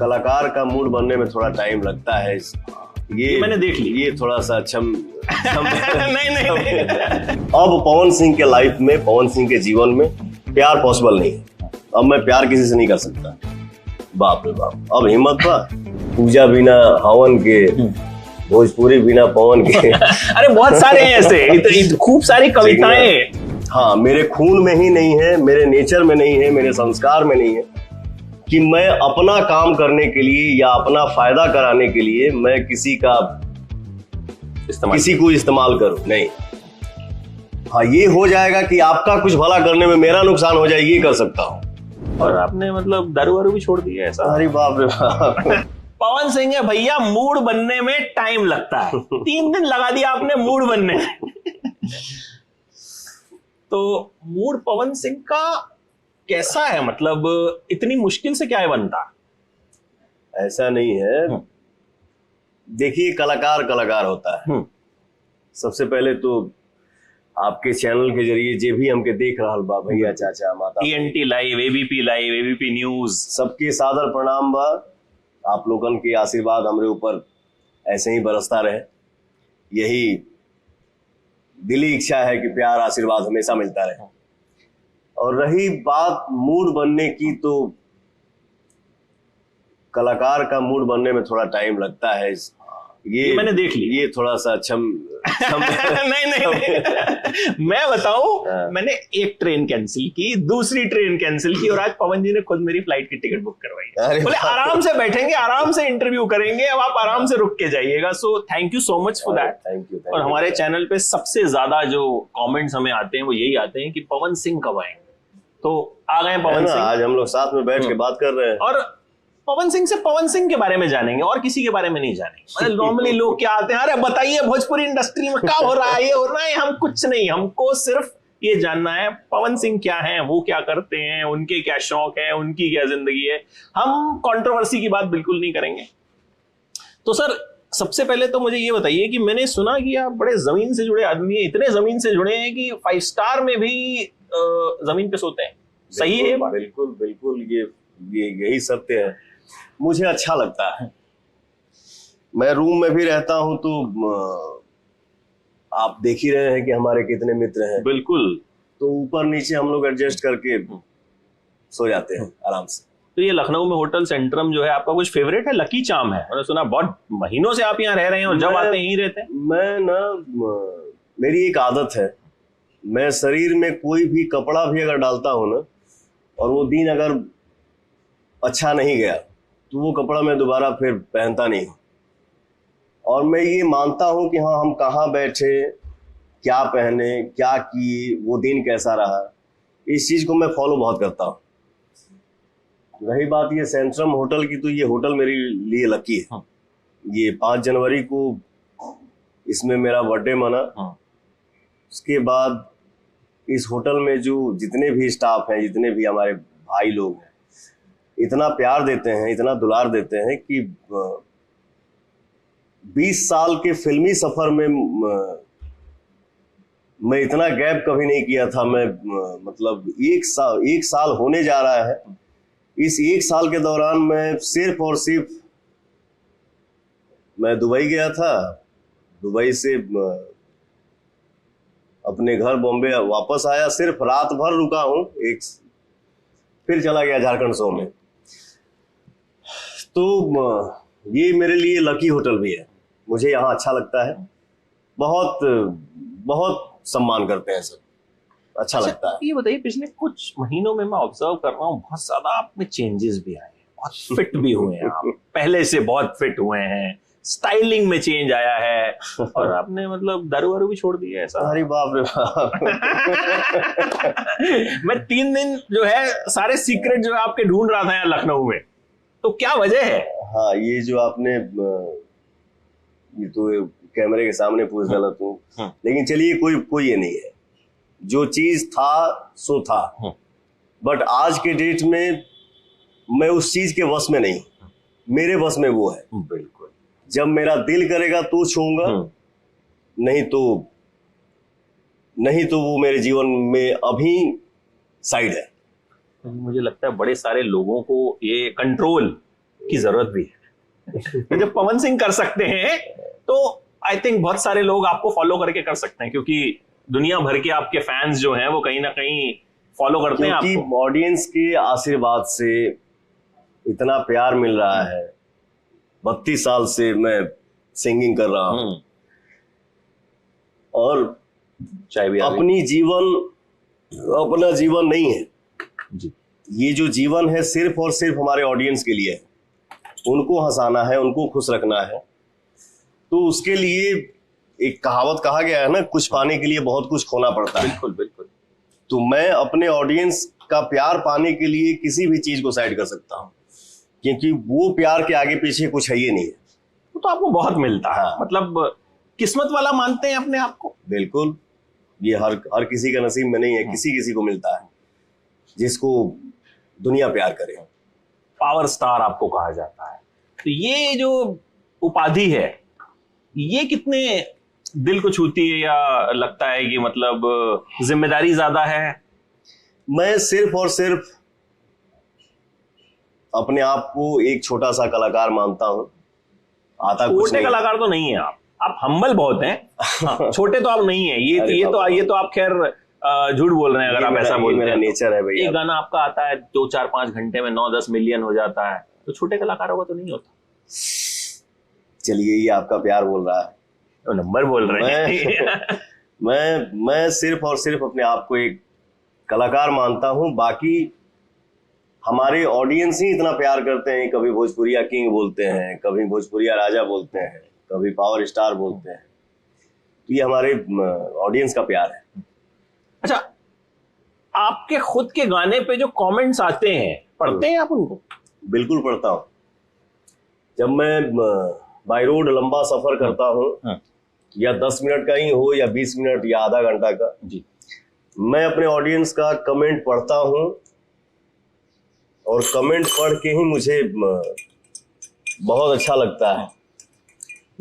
कलाकार का मूड बनने में थोड़ा टाइम लगता है। ये मैंने देख ली। ये थोड़ा सा नहीं। अब पवन सिंह के लाइफ में, पवन सिंह के जीवन में प्यार पॉसिबल नहीं है। अब मैं प्यार किसी से नहीं कर सकता। बाप रे बाप, अब हिम्मत था। पूजा बिना हवन के, भोजपुरी बिना पवन के। अरे बहुत सारे हैं ऐसे, खूब सारी कविताएं। हाँ, मेरे खून में ही नहीं है, मेरे नेचर में नहीं है, मेरे संस्कार में नहीं है कि मैं अपना काम करने के लिए या अपना फायदा कराने के लिए मैं किसी को इस्तेमाल करूं। नहीं, हाँ ये हो जाएगा कि आपका कुछ भला करने में मेरा नुकसान हो जाए, ये कर सकता हूं। और आपने मतलब दारू वारू भी छोड़ दिया ऐसा? अरे बाप रे बाप। पवन सिंह है भैया, मूड बनने में टाइम लगता है। 3 दिन लगा दिया आपने मूड बनने में। तो मूड पवन सिंह का कैसा है? मतलब इतनी मुश्किल से क्या है बनता? ऐसा नहीं है। देखिए, कलाकार कलाकार होता है। सबसे पहले तो आपके चैनल के जरिए जे भी हमके देख रहा बा, भैया चाचा माता, TNT लाइव, ABP न्यूज, सबके सादर प्रणाम बा। आप लोगन के आशीर्वाद हमरे ऊपर ऐसे ही बरसता रहे, यही दिली इच्छा है कि प्यार आशीर्वाद हमेशा मिलता रहे। और रही बात मूड बनने की, तो कलाकार का मूड बनने में थोड़ा टाइम लगता है। ये मैंने देख ली। ये थोड़ा सा नहीं। मैं बताऊं, मैंने एक ट्रेन कैंसिल की, दूसरी ट्रेन कैंसिल की, और आज पवन जी ने खुद मेरी फ्लाइट की टिकट बुक करवाई। बोले आराम से बैठेंगे, आराम से इंटरव्यू करेंगे, अब आप आराम से रुक के जाइएगा। So thank you so much for that. Thank you. और हमारे चैनल पे सबसे ज्यादा जो कमेंट्स हमें आते हैं वो यही आते हैं कि पवन सिंह कब आएंगे। तो आ गए पवन सिंह। आज हम लोग साथ में बैठ के बात कर रहे हैं, और पवन सिंह से पवन सिंह के बारे में जानेंगे और किसी के बारे में नहीं जानेंगे। नॉर्मली लोग क्या आते हैं, अरे बताइए भोजपुरी इंडस्ट्री में क्या हो रहा है, ये हो रहा है। हम कुछ नहीं, हमको सिर्फ ये जानना है पवन सिंह क्या है, वो क्या करते हैं, उनके क्या शौक है, उनकी क्या जिंदगी है। हम कंट्रोवर्सी की बात बिल्कुल नहीं करेंगे। तो सर, सबसे पहले तो मुझे ये बताइए कि मैंने सुना कि आप बड़े जमीन से जुड़े आदमी हैं, इतने जमीन से जुड़े हैं कि 5 स्टार में भी जमीन पे सोते हैं। सही है ये बात? बिल्कुल बिल्कुल, ये यही सत्य है। मुझे अच्छा लगता है। मैं रूम में भी रहता हूं तो आप देख ही रहे हैं कि हमारे कितने मित्र हैं। बिल्कुल। तो ऊपर नीचे हम लोग एडजस्ट करके सो जाते हैं आराम से। तो ये लखनऊ में होटल सेंट्रम जो है, आपका कुछ फेवरेट है? लकी चार्म है, मैंने सुना बहुत महीनों से आप यहाँ रह रहे हैं और जब आते हैं यहीं रहते हैं। मेरी एक आदत है, मैं शरीर में कोई भी कपड़ा भी अगर डालता हूं ना, और वो दिन अगर अच्छा नहीं गया, तो वो कपड़ा मैं दोबारा फिर पहनता नहीं हूं। और मैं ये मानता हूं कि हाँ, हम कहाँ बैठे, क्या पहने, क्या किए, वो दिन कैसा रहा, इस चीज को मैं फॉलो बहुत करता हूं। रही बात ये सेंट्रम होटल की, तो ये होटल मेरे लिए लकी है। ये 5 जनवरी को इसमें मेरा बर्थडे मना। उसके बाद इस होटल में जो जितने भी स्टाफ हैं, जितने भी हमारे भाई लोग हैं, इतना प्यार देते हैं, इतना दुलार देते हैं कि 20 साल के फिल्मी सफर में मैं इतना गैप कभी नहीं किया था। मैं मतलब 1 साल होने जा रहा है। इस 1 साल के दौरान मैं सिर्फ और सिर्फ मैं दुबई गया था, दुबई से अपने घर बॉम्बे वापस आया, सिर्फ रात भर रुका हूं, फिर चला गया झारखंड शो में। तो ये मेरे लिए लकी होटल भी है। मुझे यहाँ अच्छा लगता है, बहुत बहुत सम्मान करते हैं सब, अच्छा लगता है। ये बताइए, पिछले कुछ महीनों में मैं ऑब्जर्व कर रहा हूँ बहुत ज्यादा आप में चेंजेस भी आए हैं, बहुत फिट भी हुए हैं आप। पहले से बहुत फिट हुए हैं, स्टाइलिंग में चेंज आया है, और आपने मतलब दारू वारू भी छोड़ दी है ऐसा? अरे बाप रे बाप। मैं 3 दिन जो है सारे सीक्रेट जो है आपके ढूंढ रहा था यहाँ लखनऊ में, तो क्या वजह है? हाँ, ये जो आपने ये तो कैमरे के सामने पूछ गलत हूँ, लेकिन चलिए कोई ये नहीं है। जो चीज था सो था, बट आज के डेट में मैं उस चीज के वश में नहीं, मेरे वश में वो है। बिल्कुल। जब मेरा दिल करेगा तो छूऊंगा, नहीं तो वो मेरे जीवन में अभी साइड है। मुझे लगता है बड़े सारे लोगों को ये कंट्रोल की जरूरत भी है। जब पवन सिंह कर सकते हैं तो आई थिंक बहुत सारे लोग आपको फॉलो करके कर सकते हैं, क्योंकि दुनिया भर के आपके फैंस जो हैं वो कहीं ना कहीं फॉलो करते हैं क्योंकि आपको। ऑडियंस के आशीर्वाद से इतना प्यार मिल रहा है। 32 साल से मैं सिंगिंग कर रहा हूँ और चाहे भी अपना जीवन नहीं है जी। ये जो जीवन है सिर्फ और सिर्फ हमारे ऑडियंस के लिए है। उनको हंसाना है, उनको खुश रखना है। तो उसके लिए एक कहावत कहा गया है ना, कुछ पाने के लिए बहुत कुछ खोना पड़ता है। बिल्कुल बिल्कुल। तो मैं अपने ऑडियंस का प्यार पाने के लिए किसी भी चीज को साइड कर सकता हूँ, क्योंकि वो प्यार के आगे पीछे कुछ है ही नहीं है। तो आपको बहुत मिलता है। हाँ। मतलब किस्मत वाला मानते हैं अपने आप को? बिल्कुल, ये हर किसी का नसीब में नहीं है। किसी किसी को मिलता है जिसको दुनिया प्यार करे। पावर स्टार आपको कहा जाता है, तो ये जो उपाधि है ये कितने दिल को छूती है, या लगता है कि मतलब जिम्मेदारी ज्यादा है? मैं सिर्फ और सिर्फ अपने आप को एक छोटा सा कलाकार मानता हूँ। आता कुछ छोटे नहीं। कलाकार तो नहीं है आप हम्बल बहुत हैं। हाँ, छोटे तो आप नहीं है। अरे ये तो आप खैर झूठ बोल रहे हैं अगर आप ऐसा बोलते मेरा हैं। नेचर है भैया। एक गाना आपका आता है 2-4-5 घंटे में 9-10 मिलियन हो जाता है, तो छोटे कलाकारों का तो नहीं होता। चलिए, ये आपका प्यार बोल रहा है। तो नंबर बोल रहे हैं। मैं सिर्फ और सिर्फ अपने आप को एक कलाकार मानता हूँ। बाकी हमारे ऑडियंस ही इतना प्यार करते हैं। कभी भोजपुरिया किंग बोलते हैं, कभी भोजपुरिया राजा बोलते हैं, कभी पावर स्टार बोलते हैं। तो ये हमारे ऑडियंस का प्यार है। अच्छा, आपके खुद के गाने पे जो कमेंट्स आते हैं, पढ़ते हैं आप उनको? बिल्कुल पढ़ता हूँ। जब मैं बाय रोड लंबा सफर करता हूँ, या 10 मिनट का ही हो या 20 मिनट या आधा घंटा का जी, मैं अपने ऑडियंस का कमेंट पढ़ता हूँ और कमेंट पढ़ के ही मुझे बहुत अच्छा लगता है।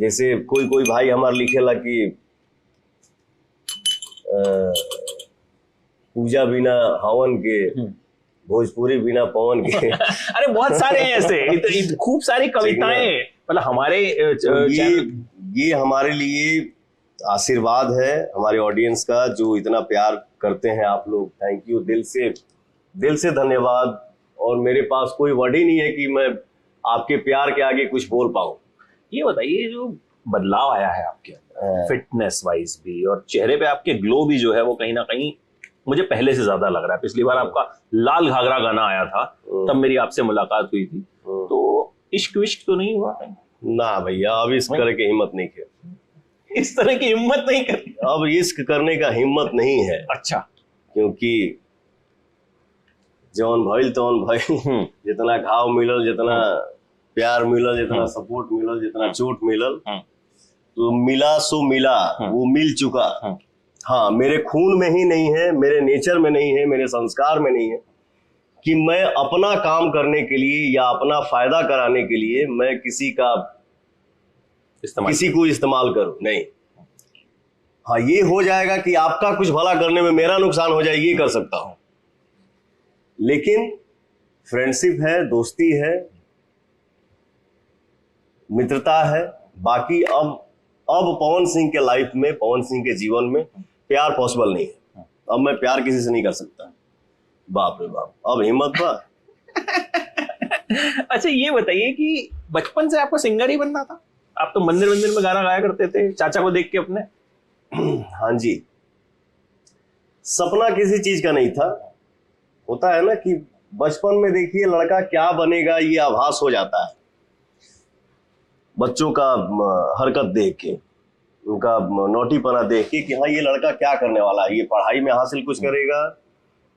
जैसे कोई भाई हमारे लिखेला कि पूजा बिना हवन के, भोजपुरी बिना पवन के। अरे बहुत सारे हैं ऐसे, खूब सारी कविताएं। मतलब हमारे ये हमारे लिए आशीर्वाद है हमारे ऑडियंस का, जो इतना प्यार करते हैं आप लोग। थैंक यू, दिल से धन्यवाद। और मेरे पास कोई वर्ड ही नहीं है कि मैं आपके प्यार के आगे कुछ बोल पाऊं। ये बताइए, जो बदलाव आया है आपके फिटनेस वाइज भी, और चेहरे पे आपके ग्लो भी जो है वो कहीं ना कहीं मुझे पहले से ज्यादा लग रहा है। पिछली बार आपका लाल घाघरा गाना आया था, तब मेरी आपसे मुलाकात हुई थी, तो इश्क विश्क तो नहीं हुआ? ना भैया, अब इस तरह की हिम्मत नहीं है। इस तरह की हिम्मत नहीं करती? अब इश्क करने का हिम्मत नहीं है। अच्छा। क्योंकि जौन भइल तौन भइल। जितना घाव मिलल, जितना प्यार मिलल, जितना सपोर्ट मिलल, जितना चोट मिलल, तो मिला सो मिला, वो मिल चुका। हाँ, मेरे खून में ही नहीं है, मेरे नेचर में नहीं है, मेरे संस्कार में नहीं है कि मैं अपना काम करने के लिए या अपना फायदा कराने के लिए मैं किसी को इस्तेमाल करूं। नहीं, हाँ, ये हो जाएगा कि आपका कुछ भला करने में मेरा नुकसान हो जाए, ये कर सकता हूं। लेकिन फ्रेंडशिप है, दोस्ती है, मित्रता है। बाकी अब पवन सिंह के लाइफ में, पवन सिंह के जीवन में प्यार पॉसिबल नहीं है। अब मैं प्यार किसी से नहीं कर सकता। बाप रे बाप, अब हिम्मत बा। अच्छा, ये बताइए कि बचपन से आपको सिंगर ही बनना था? आप तो मंदिर में गाना गाया करते थे चाचा को देख के अपने। हाँ जी, सपना किसी चीज का नहीं था। होता है ना कि बचपन में देखिए लड़का क्या बनेगा ये आभास हो जाता है बच्चों का हरकत देख के, उनका नोटीपना देख के कि हाँ ये लड़का क्या करने वाला है। ये पढ़ाई में हासिल कुछ करेगा,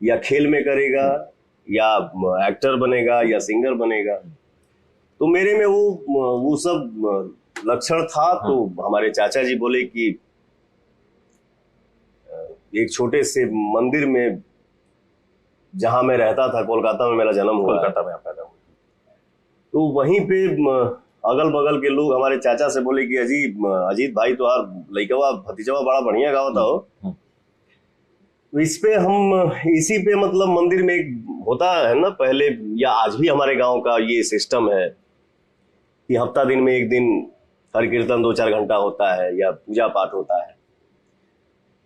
या खेल में करेगा, या एक्टर बनेगा, या सिंगर बनेगा। तो मेरे में वो सब लक्षण था। तो हमारे चाचा जी बोले कि एक छोटे से मंदिर में, जहां मैं रहता था, कोलकाता में मेरा जन्म हुआ, कोलकाता में आप पैदा हुए, तो वहीं पे अगल बगल के लोग हमारे चाचा से बोले कि अजीत भाई तो यार लइकवा भतीजवा बड़ा बढ़िया गावता हो। तो इसी पे मतलब मंदिर में एक होता है ना पहले, या आज भी हमारे गांव का ये सिस्टम है कि हफ्ता दिन में एक दिन हर कीर्तन 2-4 घंटा होता है या पूजा पाठ होता है।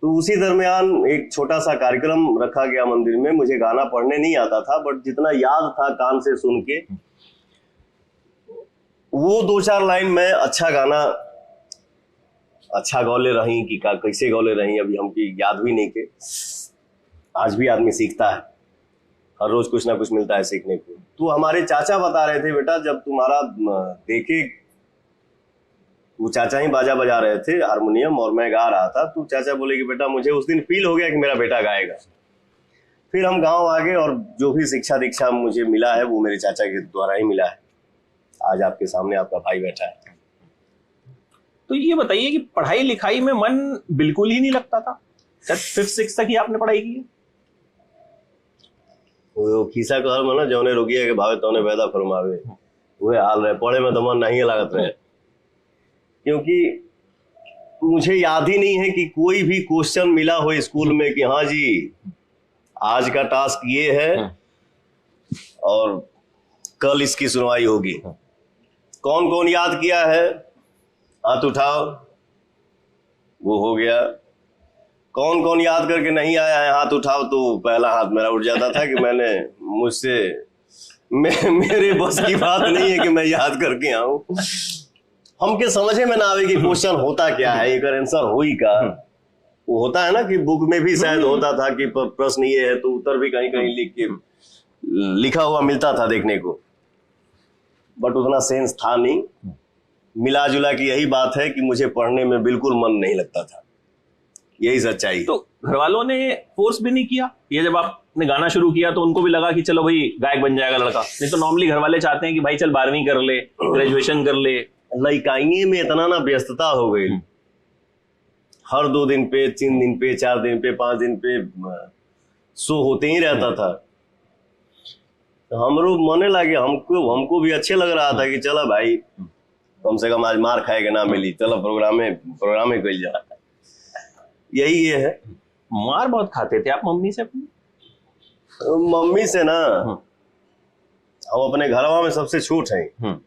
तो उसी दरमियान एक छोटा सा कार्यक्रम रखा गया मंदिर में। मुझे गाना पढ़ने नहीं आता था, बट जितना याद था कान से सुन के, वो 2-4 लाइन में अच्छा गाना अच्छा गौले रही कि कैसे गौले रही अभी हमकी याद भी नहीं के। आज भी आदमी सीखता है, हर रोज कुछ ना कुछ मिलता है सीखने को। तो हमारे चाचा बता रहे थे, बेटा जब तुम्हारा देखे, वो चाचा ही बाजा बजा रहे थे हारमोनियम और मैं गा रहा था, तो चाचा बोले कि बेटा मुझे उस दिन फील हो गया कि मेरा बेटा गाएगा। फिर हम गांव आ गए और जो भी शिक्षा दीक्षा मुझे मिला है वो मेरे चाचा के द्वारा ही मिला है। आज आपके सामने आपका भाई बैठा है। तो ये बताइए कि पढ़ाई लिखाई में मन बिल्कुल ही नहीं लगता था? शायद 5th-6th तक ही आपने पढ़ाई की है? वो खीसा कहल में ना, जौने रोगिया के भावे तौने पैदा फरमावे, वह हाल रहे। पढ़े में तो मन नहीं लागत रहे, क्योंकि मुझे याद ही नहीं है कि कोई भी क्वेश्चन मिला हो स्कूल में कि हाँ जी आज का टास्क ये है और कल इसकी सुनवाई होगी। कौन कौन याद किया है हाथ उठाओ, वो हो गया। कौन कौन याद करके नहीं आया है हाथ उठाओ, तो पहला हाथ मेरा उठ जाता था कि मेरे बस की बात नहीं है कि मैं याद करके आऊं। हमके समझे में ना आवे कि क्वेश्चन होता क्या है, एक आंसर हुई का। वो होता है ना कि बुक में भी शायद होता था कि प्रश्न ये है, तो उत्तर भी कहीं कहीं लिखा हुआ मिलता था देखने को, बट उतना सेंस था नहीं। मिला जुला की यही बात है कि मुझे पढ़ने में बिल्कुल मन नहीं लगता था, यही सच्चाई। तो घर वालों ने फोर्स भी नहीं किया? ये जब आपने गाना शुरू किया तो उनको भी लगा कि चलो भाई गायक बन जाएगा लड़का? नहीं तो नॉर्मली घर वाले चाहते हैं कि भाई चल 12वीं कर ले, ग्रेजुएशन कर ले। लइकाइये में इतना ना व्यस्तता हो गई, हर 2 दिन पे, 3 दिन पे, 4 दिन पे, 5 दिन पे शो होते ही रहता था। हमरो मने लगे, हमको भी अच्छे लग रहा था कि चला भाई कम से कम आज मार खाएगा ना मिली, चलो प्रोग्रामे कल जा। यही ये है। मार बहुत खाते थे आप मम्मी से अपनी? मम्मी से ना, हम अपने घरवा में सबसे छोट हैं,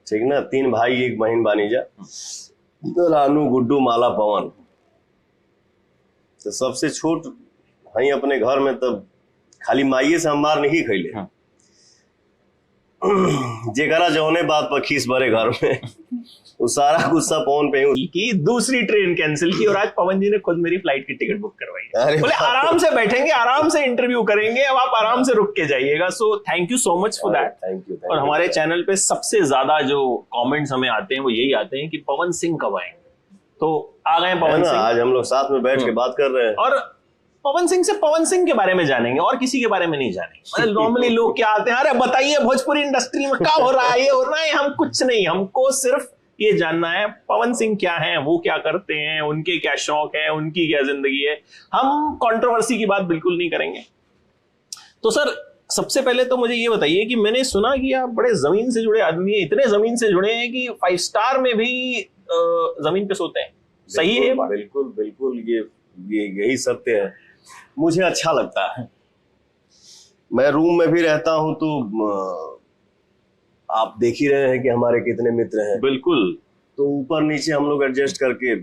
ठीक ना। 3 भाई 1 बहन बानी जा, तो रानू, गुड्डू, माला, पवन। तो सबसे छोट हैं अपने घर में, तब खाली माइये से हम मार नहीं खैले। जेकरा जौने बात पर खीस भरे घर में, वो सारा गुस्सा पवन पे ही। की दूसरी ट्रेन कैंसिल की और आज पवन जी ने खुद मेरी फ्लाइट की टिकट बुक करवाई। बोले आराम से बैठेंगे, आराम से इंटरव्यू करेंगे, अब आप आराम से रुक के जाइएगा। So thank you so much for that. Thank you. और हमारे चैनल पे सबसे ज्यादा जो कमेंट्स हमें आते हैं वो यही आते हैं कि पवन सिंह कब आएंगे। तो आ गए पवन सिंह, आज हम लोग साथ में बैठ के बात कर रहे हैं। और पवन सिंह के बारे में जानेंगे और किसी के बारे में नहीं जानेंगे। नॉर्मली लोग क्या आते हैं, अरे बताइए भोजपुरी इंडस्ट्री में क्या हो रहा है, ये हो रहा है। हम कुछ नहीं, हमको सिर्फ ये जानना है पवन सिंह क्या है, वो क्या करते हैं, उनके क्या शौक है, उनकी क्या जिंदगी है। हम कंट्रोवर्सी की बात बिल्कुल नहीं करेंगे। तो सर सबसे पहले तो मुझे ये बताइए कि मैंने सुना कि आप बड़े जमीन से जुड़े आदमी हैं, इतने जमीन से जुड़े हैं कि 5 स्टार में भी जमीन पे सोते हैं। सही है ये बात? बिल्कुल बिल्कुल, ये यही सत्य है। मुझे अच्छा लगता है। मैं रूम में भी रहता हूं तो आप देख ही रहे हैं कि हमारे कितने मित्र हैं। बिल्कुल। तो ऊपर नीचे हम लोग एडजस्ट करके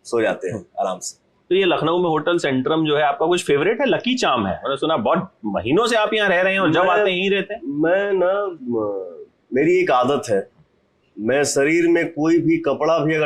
सो जाते हैं आराम से। तो ये लखनऊ में होटल सेंट्रम जो है आपका कुछ फेवरेट है? लकी चार्म है, मैंने सुना बहुत महीनों से आप यहाँ रह रहे हैं और जब आते हैं यहीं रहते हैं। मैं ना, मेरी एक आदत है, मैं शरीर में कोई भी कपड़ा भी अगर